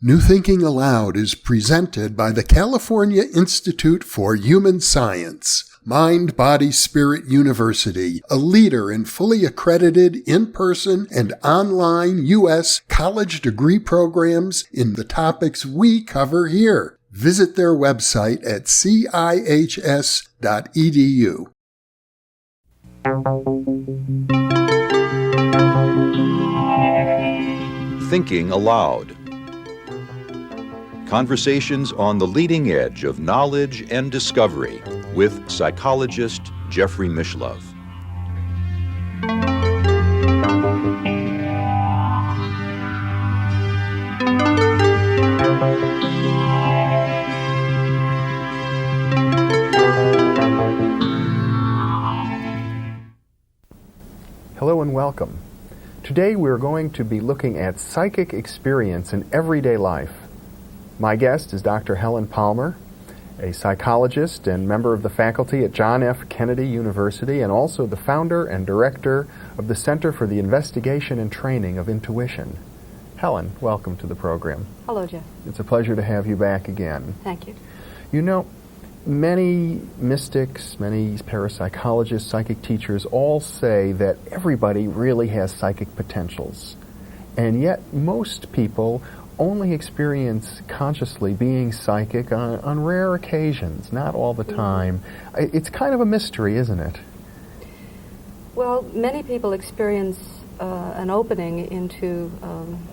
New Thinking Aloud is presented by the California Institute for Human Science, Mind, Body, Spirit University, a leader in fully accredited in-person and online U.S. college degree programs in the topics we cover here. Visit their website at cihs.edu. Thinking Aloud. Conversations on the leading edge of knowledge and discovery with psychologist Jeffrey Mishlove. Hello and welcome. Today we're going to be looking at psychic experience in everyday life. My guest is Dr. Helen Palmer, a psychologist and member of the faculty at John F. Kennedy University, and also the founder and director of the Center for the Investigation and Training of Intuition. Helen, welcome to the program. Hello, Jeff. It's a pleasure to have you back again. Thank you. You know, many mystics, many parapsychologists, psychic teachers all say that everybody really has psychic potentials. And yet most people only experience consciously being psychic on rare occasions, not all the time. It's kind of a mystery, isn't it? Well, many people experience an opening into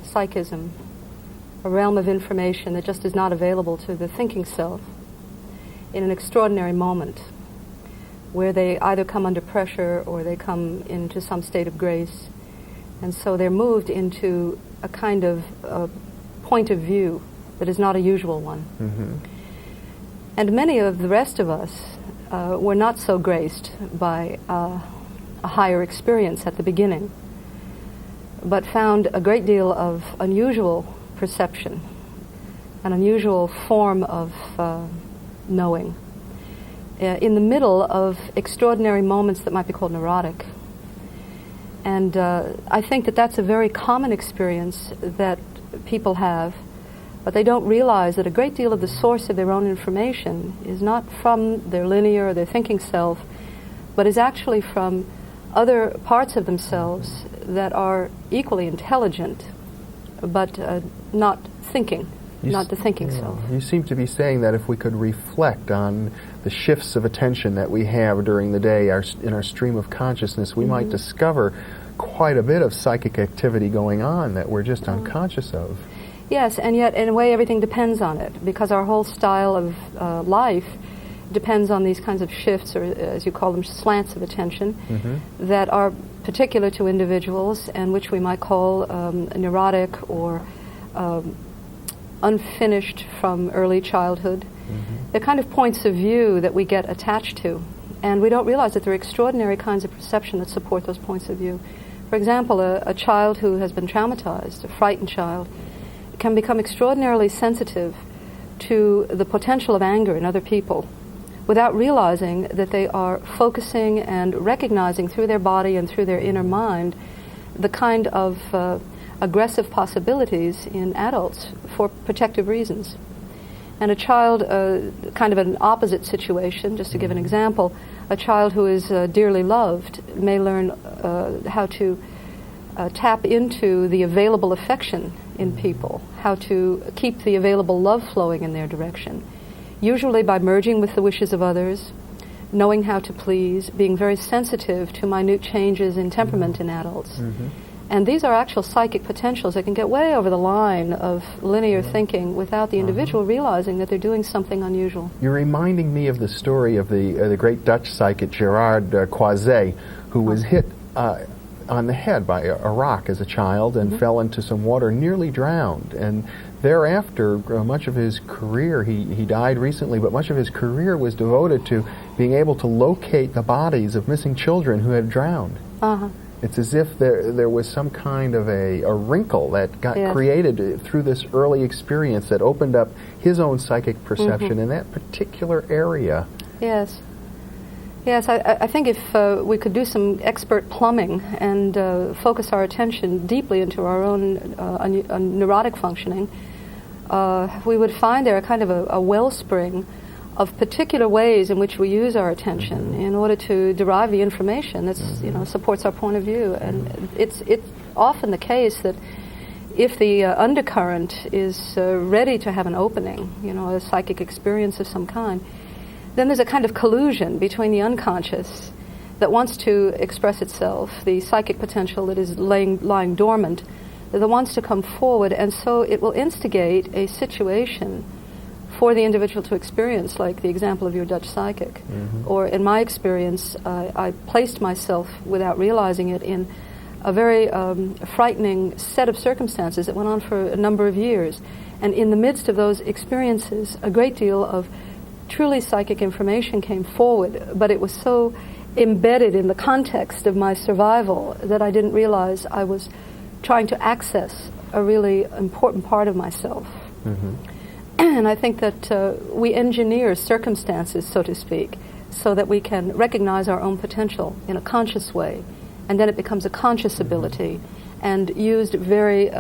psychism, a realm of information that just is not available to the thinking self in an extraordinary moment where they either come under pressure or they come into some state of grace. And so they're moved into a kind of point of view that is not a usual one. Mm-hmm. And many of the rest of us were not so graced by a higher experience at the beginning, but found a great deal of unusual perception, an unusual form of knowing in the middle of extraordinary moments that might be called neurotic. And I think that that's a very common experience that people have, but they don't realize that a great deal of the source of their own information is not from their linear or their thinking self, but is actually from other parts of themselves that are equally intelligent, but not thinking, not the thinking self. You seem to be saying that if we could reflect on the shifts of attention that we have during the day in our stream of consciousness, we might discover quite a bit of psychic activity going on that we're just unconscious of. Yes, and yet in a way everything depends on it, because our whole style of life depends on these kinds of shifts, or as you call them, slants of attention, that are particular to individuals and which we might call neurotic or unfinished from early childhood. They're kind of points of view that we get attached to, and we don't realize that there are extraordinary kinds of perception that support those points of view. For example, a child who has been traumatized, a frightened child, can become extraordinarily sensitive to the potential of anger in other people without realizing that they are focusing and recognizing through their body and through their inner mind the kind of aggressive possibilities in adults for protective reasons. And a child, kind of an opposite situation, just to give an example, a child who is dearly loved may learn how to tap into the available affection in people, how to keep the available love flowing in their direction, usually by merging with the wishes of others, knowing how to please, being very sensitive to minute changes in temperament in adults. And these are actual psychic potentials that can get way over the line of linear thinking without the individual realizing that they're doing something unusual. You're reminding me of the story of the great Dutch psychic Gerard Croiset, who was hit on the head by a rock as a child and fell into some water, nearly drowned. And thereafter, much of his career, he died recently, but much of his career was devoted to being able to locate the bodies of missing children who had drowned. It's as if there was some kind of a wrinkle that got created through this early experience that opened up his own psychic perception in that particular area. Yes. Yes, I think if we could do some expert plumbing and focus our attention deeply into our own neurotic functioning, we would find there a kind of a wellspring of particular ways in which we use our attention in order to derive the information that supports our point of view. And it's often the case that if the undercurrent is ready to have an opening, a psychic experience of some kind, then there's a kind of collusion between the unconscious that wants to express itself, the psychic potential that is lying dormant, that wants to come forward, and so it will instigate a situation for the individual to experience, like the example of your Dutch psychic. Or in my experience, I placed myself, without realizing it, in a very frightening set of circumstances that went on for a number of years. And in the midst of those experiences, a great deal of truly psychic information came forward, but it was so embedded in the context of my survival that I didn't realize I was trying to access a really important part of myself. And I think that we engineer circumstances, so to speak, so that we can recognize our own potential in a conscious way, and then it becomes a conscious ability and used very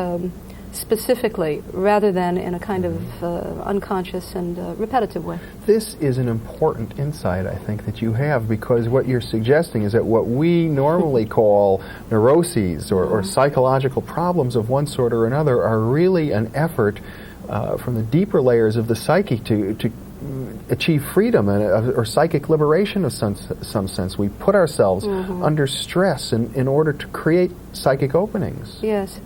specifically rather than in a kind of unconscious and repetitive way. This is an important insight, I think, that you have, because what you're suggesting is that what we normally call neuroses or psychological problems of one sort or another are really an effort from the deeper layers of the psyche to achieve freedom or psychic liberation of some sense. We put ourselves under stress in order to create psychic openings. Yes.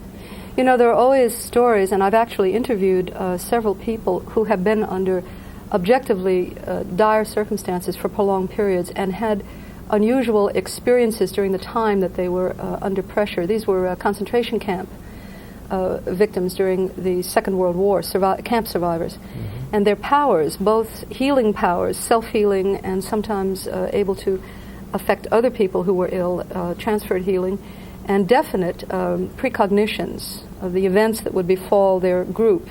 There are always stories, and I've actually interviewed several people who have been under objectively dire circumstances for prolonged periods and had unusual experiences during the time that they were under pressure. These were concentration camp victims during the Second World War, camp survivors. And their powers, both healing powers, self-healing, and sometimes able to affect other people who were ill, transferred healing, and definite precognitions of the events that would befall their group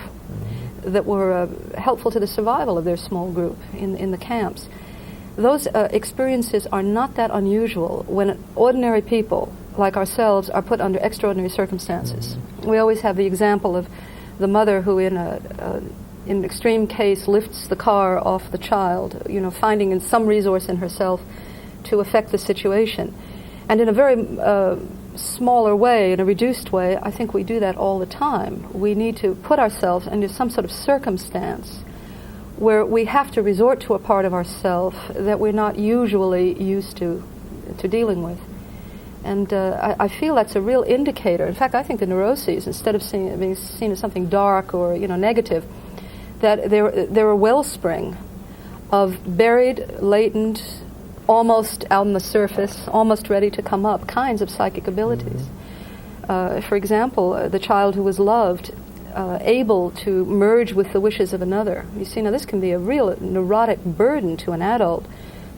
that were helpful to the survival of their small group in the camps. Those experiences are not that unusual when ordinary people like ourselves are put under extraordinary circumstances. We always have the example of the mother who in an extreme case lifts the car off the child, finding in some resource in herself to affect the situation. And in a very smaller way, in a reduced way, I think we do that all the time. We need to put ourselves into some sort of circumstance where we have to resort to a part of ourself that we're not usually used to dealing with. And I feel that's a real indicator. In fact, I think the neuroses, instead of being seen as something dark or negative, that they're a wellspring of buried, latent, almost out on the surface, almost ready to come up, kinds of psychic abilities. For example, the child who was loved, able to merge with the wishes of another. You see, now this can be a real neurotic burden to an adult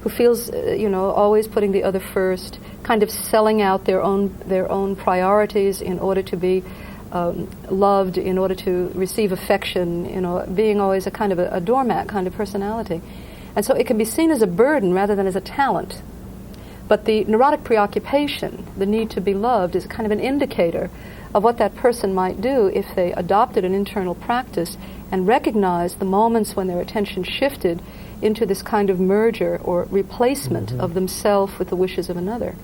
who feels, always putting the other first, kind of selling out their own priorities in order to be loved, in order to receive affection, being always a kind of a doormat kind of personality. And so it can be seen as a burden rather than as a talent. But the neurotic preoccupation, the need to be loved, is kind of an indicator of what that person might do if they adopted an internal practice and recognized the moments when their attention shifted into this kind of merger or replacement of themselves with the wishes of another.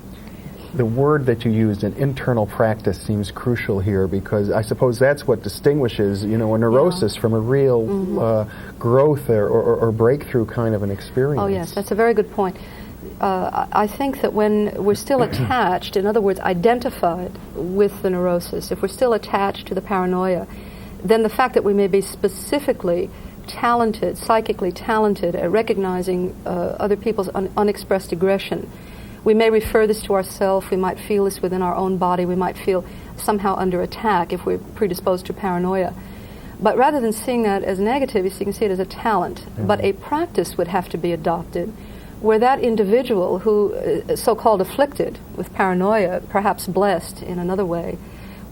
The word that you used, an internal practice, seems crucial here, because I suppose that's what distinguishes, a neurosis from a real growth or breakthrough kind of an experience. Oh yes, that's a very good point. I think that when we're still attached, in other words, identified with the neurosis, if we're still attached to the paranoia, then the fact that we may be specifically talented, psychically talented at recognizing other people's unexpressed aggression, we may refer this to ourselves, we might feel this within our own body, we might feel somehow under attack if we're predisposed to paranoia. But rather than seeing that as negative, you can see it as a talent. But a practice would have to be adopted where that individual who is so-called afflicted with paranoia, perhaps blessed in another way,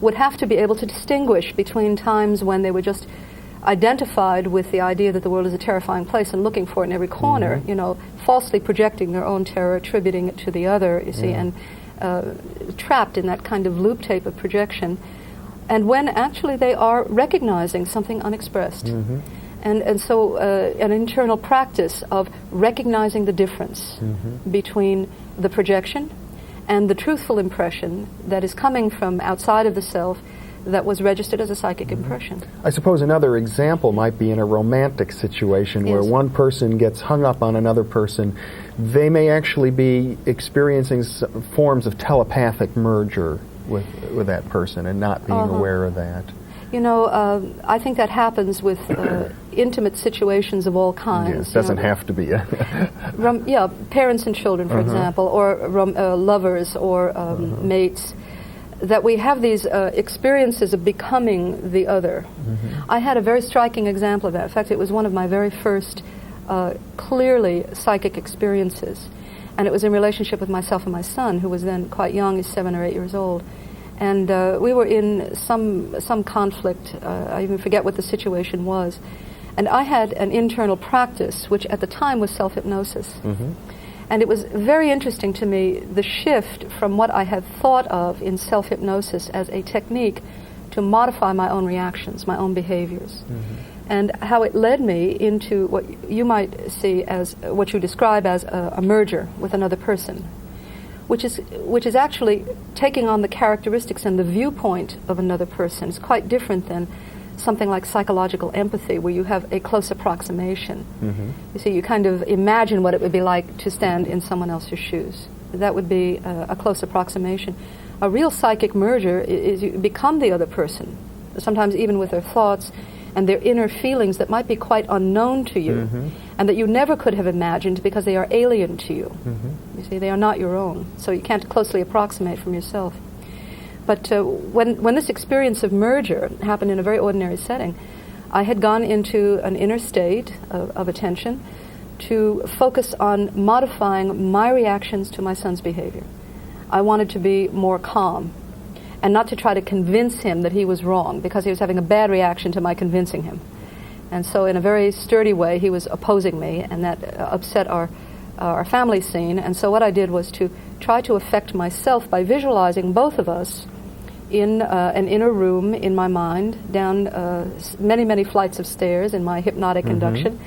would have to be able to distinguish between times when they were just identified with the idea that the world is a terrifying place and looking for it in every corner, falsely projecting their own terror, attributing it to the other, you see, and trapped in that kind of loop tape of projection, and when actually they are recognizing something unexpressed. And so an internal practice of recognizing the difference between the projection and the truthful impression that is coming from outside of the self that was registered as a psychic impression. I suppose another example might be in a romantic situation where one person gets hung up on another person. They may actually be experiencing forms of telepathic merger with that person and not being aware of that. You know, I think that happens with intimate situations of all kinds. Yes, doesn't have to be. Parents and children, for example, or lovers or mates, that we have these experiences of becoming the other. I had a very striking example of that. In fact, it was one of my very first clearly psychic experiences. And it was in relationship with myself and my son, who was then quite young, he's 7 or 8 years old. And we were in some conflict. I even forget what the situation was. And I had an internal practice, which at the time was self-hypnosis. And it was very interesting to me, the shift from what I had thought of in self-hypnosis as a technique to modify my own reactions, my own behaviors. And how it led me into what you might see as, what you describe as a merger with another person, which is actually taking on the characteristics and the viewpoint of another person. It's quite different than something like psychological empathy, where you have a close approximation. You see, you kind of imagine what it would be like to stand in someone else's shoes. That would be a close approximation. A real psychic merger is you become the other person, sometimes even with their thoughts and their inner feelings that might be quite unknown to you, and that you never could have imagined because they are alien to you. You see, they are not your own, so you can't closely approximate from yourself. But when this experience of merger happened in a very ordinary setting, I had gone into an inner state of attention to focus on modifying my reactions to my son's behavior. I wanted to be more calm and not to try to convince him that he was wrong, because he was having a bad reaction to my convincing him. And so in a very sturdy way, he was opposing me, and that upset our family scene. And so what I did was to try to affect myself by visualizing both of us in an inner room in my mind, down many flights of stairs in my hypnotic induction.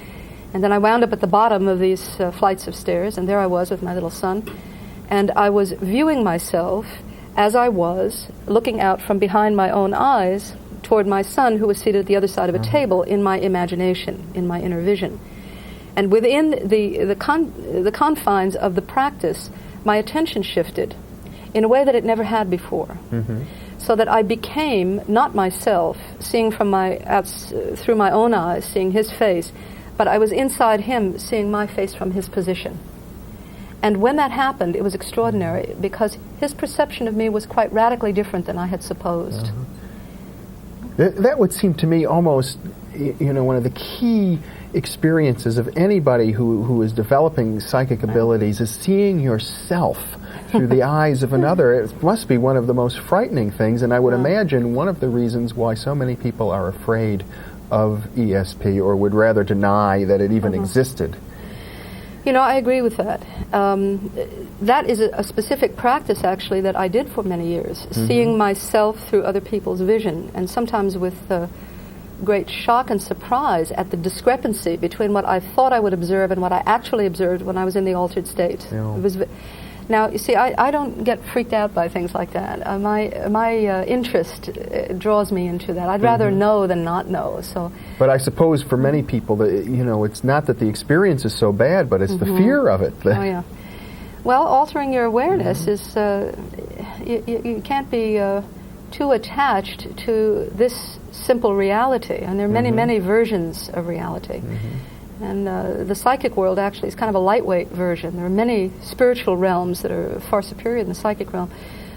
And then I wound up at the bottom of these flights of stairs, and there I was with my little son. And I was viewing myself as I was, looking out from behind my own eyes toward my son, who was seated at the other side of a table, in my imagination, in my inner vision. And within the confines of the practice, my attention shifted in a way that it never had before. So that I became not myself, seeing from through my own eyes, seeing his face, but I was inside him, seeing my face from his position. And when that happened, it was extraordinary, because his perception of me was quite radically different than I had supposed. That would seem to me almost, one of the key experiences of anybody who is developing psychic abilities, is seeing yourself through the eyes of another. It must be one of the most frightening things, and I would imagine one of the reasons why so many people are afraid of ESP, or would rather deny that it even existed. You know, I agree with that. That is a specific practice, actually, that I did for many years, seeing myself through other people's vision, and sometimes with great shock and surprise at the discrepancy between what I thought I would observe and what I actually observed when I was in the altered state. It was now, you see, I don't get freaked out by things like that. My interest draws me into that. I'd rather know than not know. So, but I suppose for many people, that it's not that the experience is so bad, but it's the fear of it. Oh yeah. Well, altering your awareness is you can't be too attached to this simple reality, and there are many versions of reality. And the psychic world actually is kind of a lightweight version. There are many spiritual realms that are far superior than the psychic realm.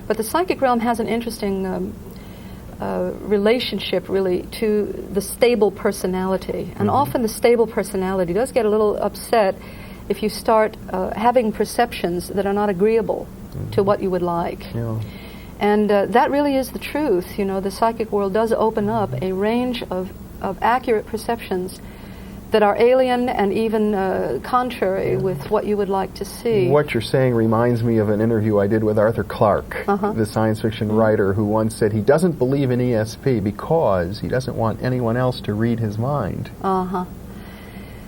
But the psychic realm has an interesting relationship, really, to the stable personality. And often the stable personality does get a little upset if you start having perceptions that are not agreeable to what you would like. And that really is the truth. The psychic world does open up a range of accurate perceptions that are alien and even contrary with what you would like to see. What you're saying reminds me of an interview I did with Arthur Clarke, the science fiction writer, who once said he doesn't believe in ESP because he doesn't want anyone else to read his mind.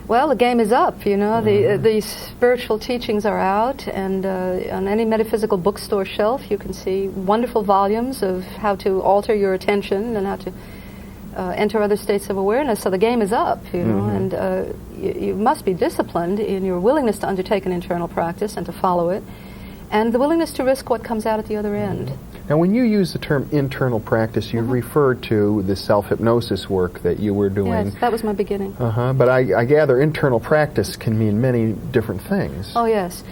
Well, the game is up, you know. The spiritual teachings are out, and on any metaphysical bookstore shelf you can see wonderful volumes of how to alter your attention and how to enter other states of awareness. So the game is up, you know, and you must be disciplined in your willingness to undertake an internal practice and to follow it, and the willingness to risk what comes out at the other end. Now, when you use the term internal practice, you referred to the self-hypnosis work that you were doing. Yes, that was my beginning. But I gather internal practice can mean many different things. Oh, yes.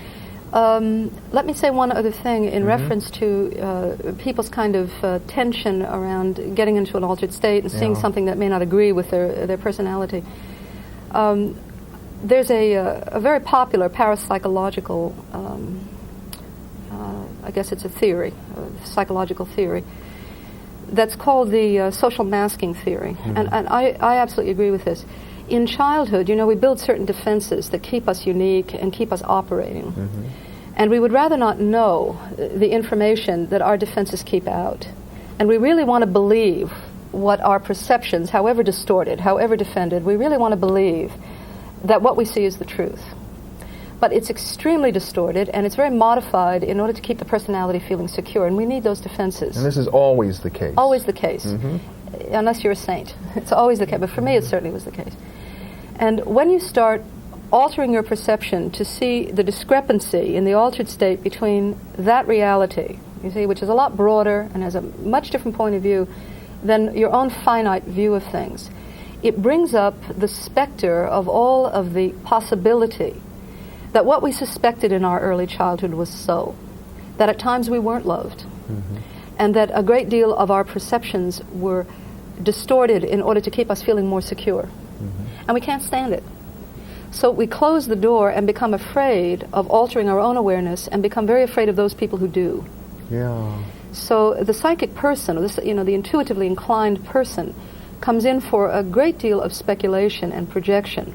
Let me say one other thing in reference to people's kind of tension around getting into an altered state and seeing something that may not agree with their personality. There's a very popular parapsychological, I guess it's a theory, a psychological theory, that's called the social masking theory. And I absolutely agree with this. In childhood, you know, we build certain defenses that keep us unique and keep us operating. And we would rather not know the information that our defenses keep out. And we really want to believe what our perceptions, however distorted, however defended, we really want to believe that what we see is the truth. But it's extremely distorted, and it's very modified in order to keep the personality feeling secure, and we need those defenses. And this is always the case. Always the case, unless you're a saint. It's always the case, but for me it certainly was the case. And when you start altering your perception to see the discrepancy in the altered state between that reality, you see, which is a lot broader and has a much different point of view than your own finite view of things, it brings up the specter of all of the possibility that what we suspected in our early childhood was so, that at times we weren't loved, and that a great deal of our perceptions were distorted in order to keep us feeling more secure. And we can't stand it. So we close the door and become afraid of altering our own awareness and become very afraid of those people who do. So the psychic person, or this, you know, the intuitively inclined person, comes in for a great deal of speculation and projection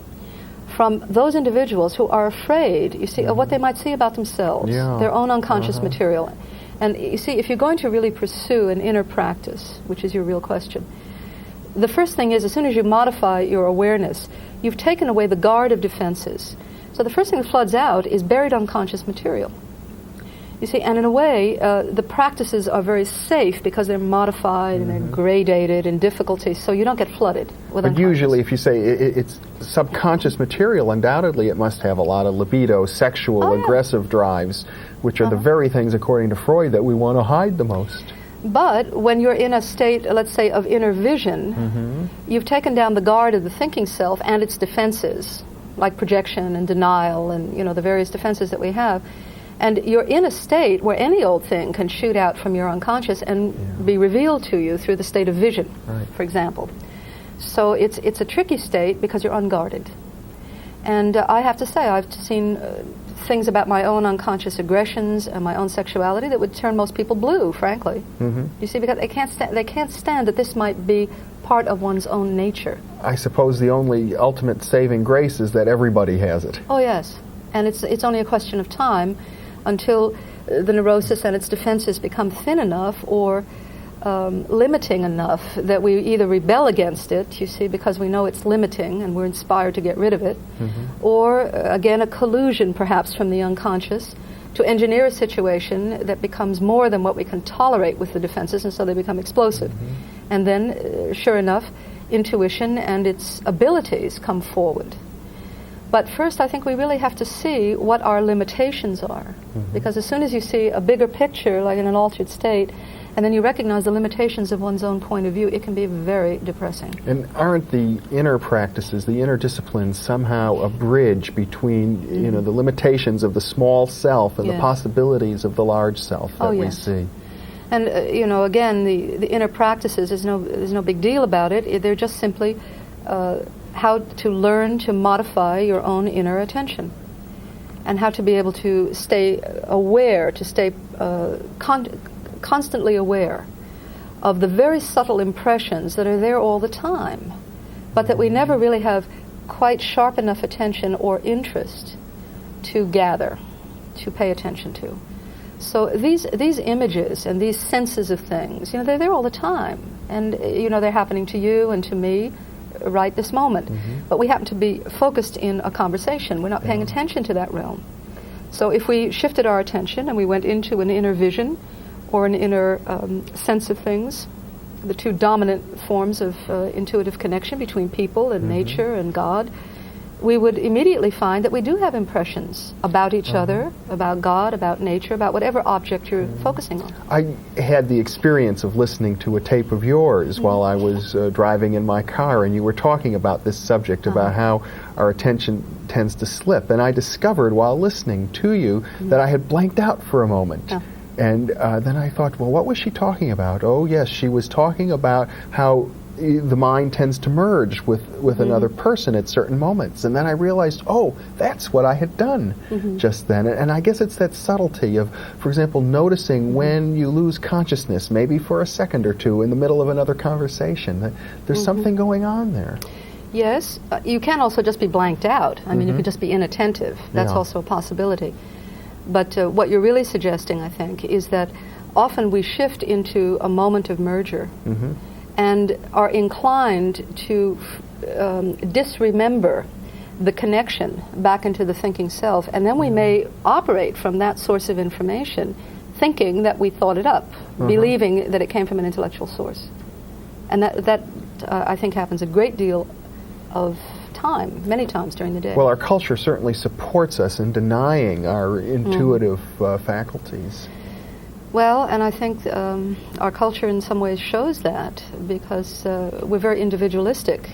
from those individuals who are afraid, you see, of what they might see about themselves, their own unconscious material. And you see, if you're going to really pursue an inner practice, which is your real question, the first thing is, as soon as you modify your awareness, you've taken away the guard of defenses. So the first thing that floods out is buried unconscious material. You see, and in a way, the practices are very safe because they're modified and they're gradated in difficulty, so you don't get flooded with But usually, if you say it's subconscious material, undoubtedly it must have a lot of libido, sexual, aggressive drives, which are the very things, according to Freud, that we want to hide the most. But when you're in a state, let's say, of inner vision, you've taken down the guard of the thinking self and its defenses, like projection and denial and, you know, the various defenses that we have. And you're in a state where any old thing can shoot out from your unconscious and be revealed to you through the state of vision, for example. So it's a tricky state because you're unguarded. And I have to say, I've seen things about my own unconscious aggressions and my own sexuality that would turn most people blue, frankly. You see, because they can't stand that this might be part of one's own nature. I suppose the only ultimate saving grace is that everybody has it. Oh, yes. And it's only a question of time until the neurosis and its defenses become thin enough or limiting enough that we either rebel against it, you see, because we know it's limiting and we're inspired to get rid of it, or, again, a collusion perhaps from the unconscious to engineer a situation that becomes more than what we can tolerate with the defenses, and so they become explosive. And then, sure enough, intuition and its abilities come forward. But first, I think we really have to see what our limitations are. Because as soon as you see a bigger picture, like in an altered state, and then you recognize the limitations of one's own point of view, it can be very depressing. And aren't the inner practices, the inner disciplines, somehow a bridge between, you know, the limitations of the small self and the possibilities of the large self that we see? And, you know, again, the inner practices, there's no big deal about it. They're just simply how to learn to modify your own inner attention and how to be able to stay aware, to stay constantly aware of the very subtle impressions that are there all the time, but that we never really have quite sharp enough attention or interest to gather, to pay attention to. So these images and these senses of things, they're there all the time. And, they're happening to you and to me right this moment. But we happen to be focused in a conversation. We're not paying attention to that realm. So if we shifted our attention and we went into an inner vision or an inner sense of things, the two dominant forms of intuitive connection between people and nature and God, we would immediately find that we do have impressions about each other, about God, about nature, about whatever object you're focusing on. I had the experience of listening to a tape of yours while I was driving in my car, and you were talking about this subject, about how our attention tends to slip. And I discovered while listening to you that I had blanked out for a moment. And then I thought, well, what was she talking about? Oh, yes, she was talking about how the mind tends to merge with another person at certain moments. And then I realized, oh, that's what I had done just then. And I guess it's that subtlety of, for example, noticing when you lose consciousness, maybe for a second or two in the middle of another conversation, that there's something going on there. Yes, you can also just be blanked out. I mean, you could just be inattentive. That's also a possibility. But what you're really suggesting, I think, is that often we shift into a moment of merger and are inclined to disremember the connection back into the thinking self, and then we may operate from that source of information thinking that we thought it up, believing that it came from an intellectual source. And that I think happens a great deal of time, many times during the day. Well, our culture certainly supports us in denying our intuitive faculties. Well, and I think our culture in some ways shows that, because we're very individualistic.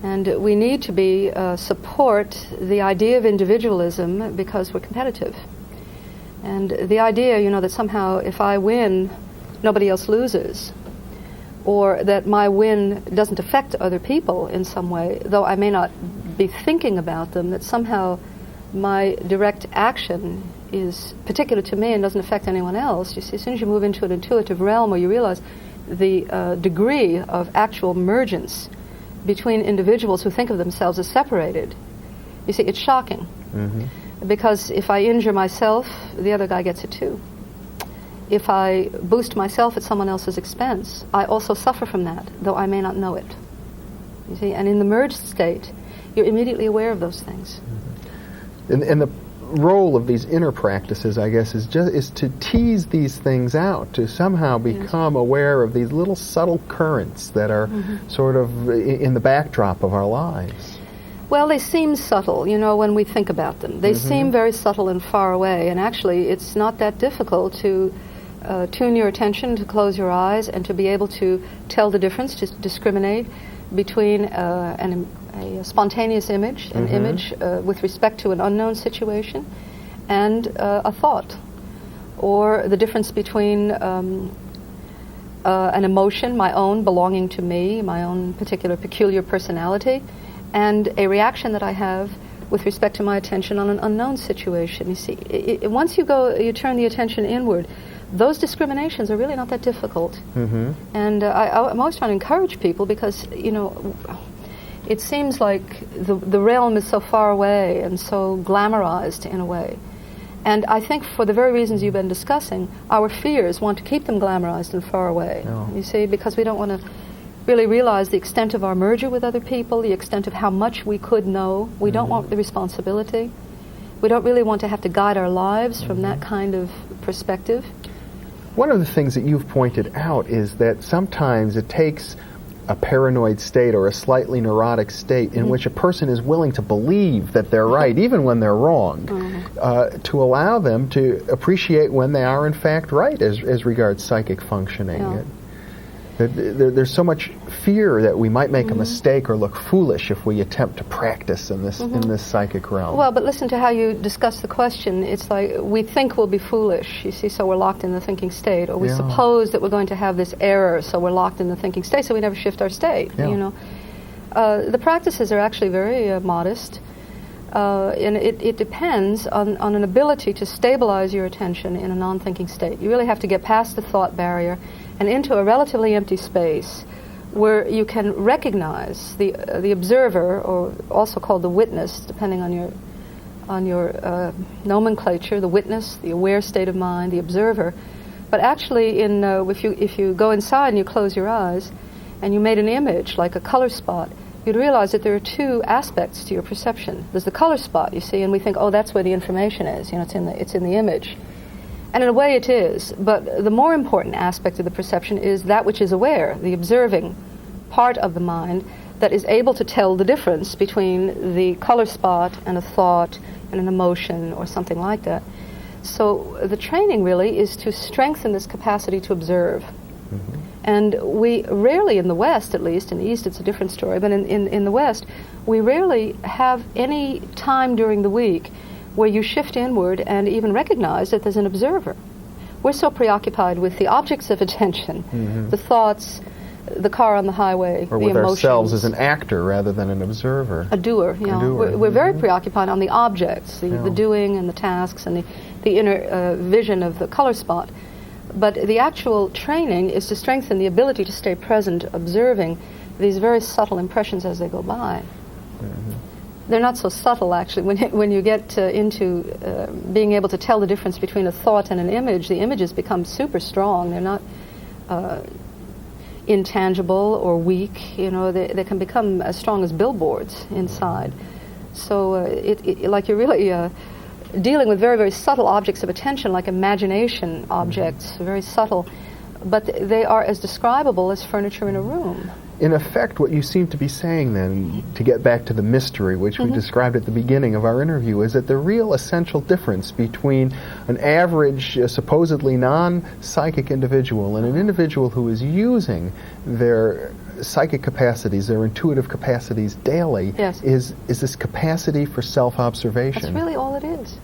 And we need to support the idea of individualism because we're competitive. And the idea, that somehow if I win, nobody else loses, or that my win doesn't affect other people in some way, though I may not be thinking about them, that somehow my direct action is particular to me and doesn't affect anyone else. You see, as soon as you move into an intuitive realm where you realize the degree of actual mergence between individuals who think of themselves as separated, you see, it's shocking. Because if I injure myself, the other guy gets it too. If I boost myself at someone else's expense, I also suffer from that, though I may not know it. You see, and in the merged state, you're immediately aware of those things. And the role of these inner practices, I guess, is to tease these things out, to somehow become aware of these little subtle currents that are sort of in the backdrop of our lives. Well, they seem subtle, when we think about them. They seem very subtle and far away, and actually it's not that difficult to tune your attention, to close your eyes, and to be able to tell the difference, to discriminate between a spontaneous image, an image with respect to an unknown situation, and a thought, or the difference between an emotion, my own, belonging to me, my own particular peculiar personality, and a reaction that I have with respect to my attention on an unknown situation. You see, once you turn the attention inward, those discriminations are really not that difficult. And I'm always trying to encourage people, because, it seems like the realm is so far away and so glamorized in a way. And I think for the very reasons you've been discussing, our fears want to keep them glamorized and far away. You see, because we don't want to really realize the extent of our merger with other people, the extent of how much we could know. We don't want the responsibility. We don't really want to have to guide our lives from that kind of perspective. One of the things that you've pointed out is that sometimes it takes a paranoid state or a slightly neurotic state in which a person is willing to believe that they're right, even when they're wrong, to allow them to appreciate when they are in fact right as regards psychic functioning. There's so much fear that we might make a mistake or look foolish if we attempt to practice in this psychic realm. Well, but listen to how you discuss the question. It's like we think we'll be foolish, you see, so we're locked in the thinking state, or we suppose that we're going to have this error, so we're locked in the thinking state, so we never shift our state. The practices are actually very modest, and it depends on an ability to stabilize your attention in a non-thinking state. You really have to get past the thought barrier and into a relatively empty space where you can recognize the observer, or also called the witness, depending on your nomenclature, the witness, the aware state of mind, the observer. But actually, if you go inside and you close your eyes, and you made an image like a color spot, you'd realize that there are two aspects to your perception. There's the color spot, you see, and we think, oh, that's where the information is. You know, it's in the image. And in a way it is, but the more important aspect of the perception is that which is aware, the observing part of the mind that is able to tell the difference between the color spot and a thought and an emotion or something like that. So the training really is to strengthen this capacity to observe. Mm-hmm. And we rarely, in the West at least, in the East it's a different story, but in the West, we rarely have any time during the week where you shift inward and even recognize that there's an observer. We're so preoccupied with the objects of attention, mm-hmm. the thoughts, the car on the highway, or the with emotions. Ourselves as an actor rather than an observer. A doer, you know. We're very preoccupied on the objects, the doing and the tasks and the inner vision of the color spot. But the actual training is to strengthen the ability to stay present, observing these very subtle impressions as they go by. Mm-hmm. They're not so subtle, actually. When you get into being able to tell the difference between a thought and an image, the images become super strong. They're not intangible or weak. You know, they can become as strong as billboards inside. So like you're really dealing with very, very subtle objects of attention, like imagination objects, very subtle, but they are as describable as furniture in a room. In effect, what you seem to be saying then, to get back to the mystery which we described at the beginning of our interview, is that the real essential difference between an average, supposedly non-psychic individual and an individual who is using their psychic capacities, their intuitive capacities daily, is this capacity for self-observation. That's really all it is.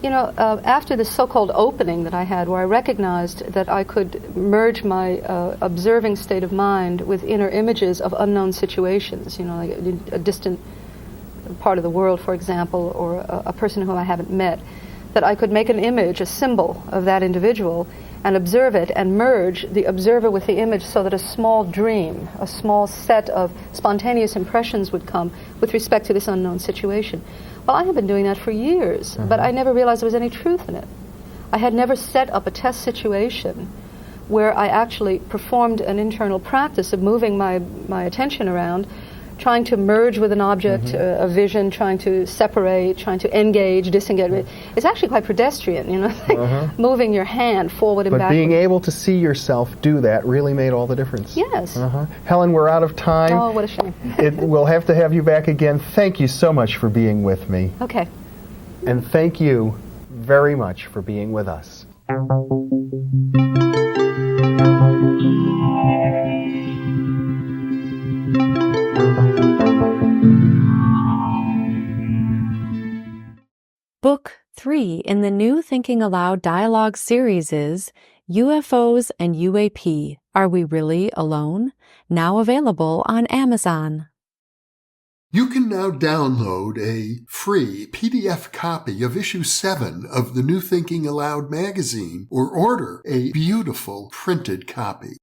You know, after the so-called opening that I had, where I recognized that I could merge my observing state of mind with inner images of unknown situations, you know, like a distant part of the world, for example, or a person whom I haven't met, that I could make an image, a symbol of that individual, and observe it and merge the observer with the image so that a small dream, a small set of spontaneous impressions would come with respect to this unknown situation. Well, I had been doing that for years, but I never realized there was any truth in it. I had never set up a test situation where I actually performed an internal practice of moving my attention around, trying to merge with an object, a vision, trying to separate, trying to engage, disengage. It's actually quite pedestrian, you know, like moving your hand forward and backward. But being able to see yourself do that really made all the difference. Yes. Helen, we're out of time. Oh, what a shame. We'll have to have you back again. Thank you so much for being with me. Okay. And thank you very much for being with us. Book 3 in the new Thinking Aloud dialogue series is UFOs and UAP, Are We Really Alone? Now available on Amazon. You can now download a free PDF copy of issue 7 of the New Thinking Aloud magazine or order a beautiful printed copy.